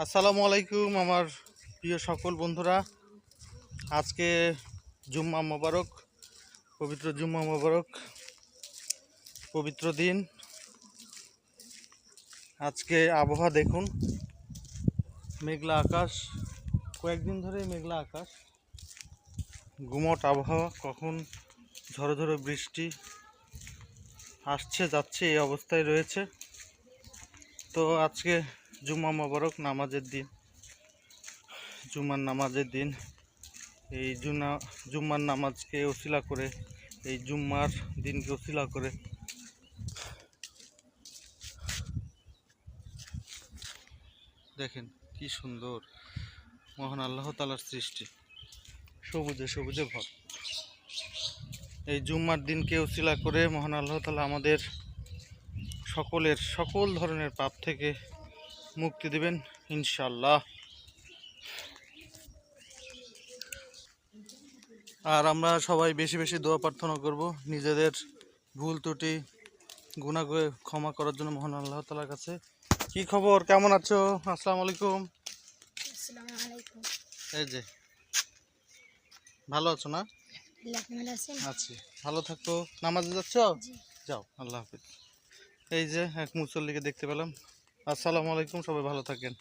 আসসালামু আলাইকুম আমার প্রিয় সকল বন্ধুরা। আজকে জুম্মা মোবারক, পবিত্র জুম্মা মোবারক, পবিত্র দিন। আজকে আবহাওয়া দেখুন, মেঘলা আকাশ, কয়েকদিন ধরে মেঘলা আকাশ, গুমট আবহাওয়া, কখন ঝড়ো ঝড়ো বৃষ্টি আসছে যাচ্ছে এই অবস্থায় রয়েছে। তো আজকে জুম্মা মোবারক, নামাজের দিন, জুম্মার নামাজের দিন। এই জুম্মার নামাজকে ওসিলা করে, এই জুম্মার দিনকে ওসিলা করে দেখেন কি সুন্দর মহান আল্লাহ তাআলার সৃষ্টি, সবুজে সবুজে ভর। এই জুম্মার দিনকে ওসিলা করে মহান আল্লাহ তাআলা আমাদের সকল ধরনের পাপ থেকে মুক্তি দিবেন ইনশাআল্লাহ। আর আমরা সবাই বেশি বেশি দোয়া প্রার্থনা করব, নিজেদের ভুল ত্রুটি গুনাহ করে ক্ষমা করার জন্য মহান আল্লাহ তাআলার কাছে। কি খবর, কেমন আছো? আসসালামু আলাইকুম। আসসালামু আলাইকুম। এই যে ভালো আছো না? আপনি ভালো আছেন? আছি, ভালো থাকো। নামাজে যাচ্ছ? জি। যাও, আল্লাহ হাফিজ। এই যে এক মুসল্লিকে দেখতে পেলাম। আসসালামু আলাইকুম, সবাই ভালো থাকেন।